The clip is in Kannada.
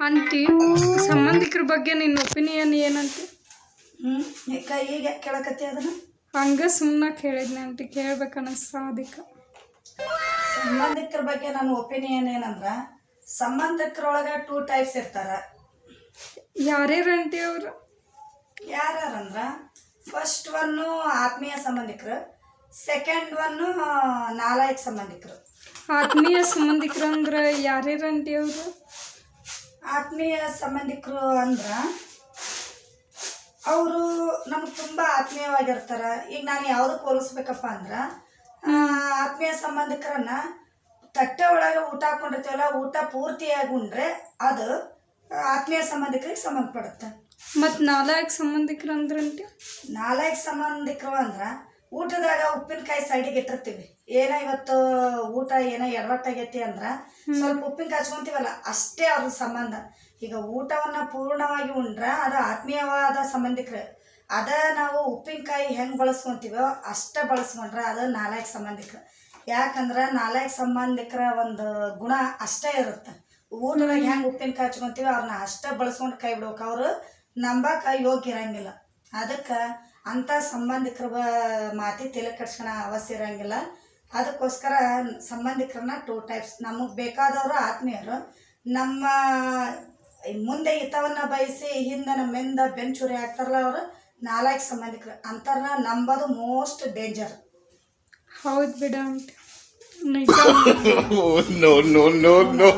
ಆಂಟಿ, ಸಂಬಂಧಿಕರ ಬಗ್ಗೆ ನಿನ್ನ ಒಪಿನಿಯನ್ ಏನಂತೆ? ಈಗ ಕೇಳಕತ್ತಿ ಅದನ್ನ ಹಂಗೆ ಸುಮ್ಮನೆ ಕೇಳಿದ್ನೆ ಆಂಟಿ, ಕೇಳ್ಬೇಕನ್ನಿಸ್ತ ಅದಕ್ಕೆ. ಸಂಬಂಧಿಕರ ಬಗ್ಗೆ ನನ್ನ ಒಪಿನಿಯನ್ ಏನಂದ್ರ, ಸಂಬಂಧಿಕರೊಳಗೆ 2 ಟೈಪ್ಸ್ ಇರ್ತಾರ. ಯಾರ್ಯಾರು ಆಂಟಿ ಅವರು? ಯಾರಂದ್ರ, ಫಸ್ಟ್ ಒನ್ನು ಆತ್ಮೀಯ ಸಂಬಂಧಿಕರು, ಸೆಕೆಂಡ್ ಒನ್ನು ನಾಲಾಯಕ ಸಂಬಂಧಿಕರು. ಆತ್ಮೀಯ ಸಂಬಂಧಿಕರು ಅಂದ್ರೆ ಯಾರ್ಯಾರು ಆಂಟಿ ಅವರು? ಆತ್ಮೀಯ ಸಂಬಂಧಿಕರು ಅಂದ್ರ ಅವರು ನಮ್ಗೆ ತುಂಬ ಆತ್ಮೀಯವಾಗಿರ್ತಾರೆ. ಈಗ ನಾನು ಯಾವುದಕ್ಕೆ ಹೋಲಿಸ್ಬೇಕಪ್ಪ ಅಂದ್ರೆ, ಆತ್ಮೀಯ ಸಂಬಂಧಿಕರನ್ನ ತಟ್ಟೆ ಒಳಗೆ ಊಟ ಹಾಕೊಂಡಿರ್ತೀವಲ್ಲ, ಊಟ ಪೂರ್ತಿಯಾಗಿ ಉಂಡ್ರೆ ಅದು ಆತ್ಮೀಯ ಸಂಬಂಧಿಕರಿಗೆ ಸಂಬಂಧಪಡುತ್ತೆ. ಮತ್ತು ನಾಲಾಯಕ ಸಂಬಂಧಿಕರು ಅಂದ್ರೆ ಆಂಟಿ? ನಾಲಾಯಕ ಸಂಬಂಧಿಕರು ಅಂದ್ರೆ ಊಟದಾಗ ಉಪ್ಪಿನಕಾಯಿ ಸೈಡಿಗೆ ಇಟ್ಟಿರ್ತೀವಿ. ಏನೋ ಇವತ್ತು ಊಟ ಏನೋ ಎಡವಟ್ಟಾಗೈತಿ ಅಂದ್ರೆ ಸ್ವಲ್ಪ ಉಪ್ಪಿನಕಾಯಿ ಹಚ್ಕೊಂತೀವಲ್ಲ, ಅಷ್ಟೇ ಅವ್ರ ಸಂಬಂಧ. ಈಗ ಊಟವನ್ನು ಪೂರ್ಣವಾಗಿ ಉಂಡ್ರೆ ಅದು ಆತ್ಮೀಯವಾದ ಸಂಬಂಧಿಕರು. ಅದ ನಾವು ಉಪ್ಪಿನಕಾಯಿ ಹೆಂಗೆ ಬಳಸ್ಕೊತೀವೋ ಅಷ್ಟೇ ಬಳಸ್ಕೊಂಡ್ರೆ ಅದು ನಾಲಾಯಕ ಸಂಬಂಧಿಕರು. ಯಾಕಂದ್ರೆ ನಾಲಾಯಕ ಸಂಬಂಧಿಕರ ಒಂದು ಗುಣ ಅಷ್ಟೇ ಇರುತ್ತೆ. ಊಟದಾಗ ಹೆಂಗೆ ಉಪ್ಪಿನಕಾಯಿ ಹಚ್ಕೊತೀವಿ ಅವ್ರನ್ನ ಅಷ್ಟೇ ಬಳಸ್ಕೊಂಡು ಕೈ ಬಿಡ್ಬೇಕು. ಅವರು ನಂಬಕ್ಕೆ ಯೋಗ್ಯ ಇರಂಗಿಲ್ಲ. ಅದಕ್ಕೆ ಅಂಥ ಸಂಬಂಧಿಕರ ಮಾತಿ ತಲೆ ಕೆಡ್ಸ್ಕೊಳ ಅವಶ್ಯ ಇರೋಂಗಿಲ್ಲ. ಅದಕ್ಕೋಸ್ಕರ ಸಂಬಂಧಿಕರನ್ನ 2 ಟೈಪ್ಸ್. ನಮಗೆ ಬೇಕಾದವರು ಆತ್ಮೀಯರು, ನಮ್ಮ ಮುಂದೆ ಹಿತವನ್ನು ಬಯಸಿ ಹಿಂದೆ ನಮ್ಮಿಂದ ಬೆಂಚೂರಿ ಆಗ್ತಾರಲ್ಲ ಅವರು ನಾಲಾಯಕ ಸಂಬಂಧಿಕರು. ಅಂಥವ್ರನ್ನ ನಂಬೋದು ಮೋಸ್ಟ್ ಡೇಂಜರ್. ಹೌದು ಬಿಡ ಆಂಟಿ, ನಿಜ. No, no, no, no.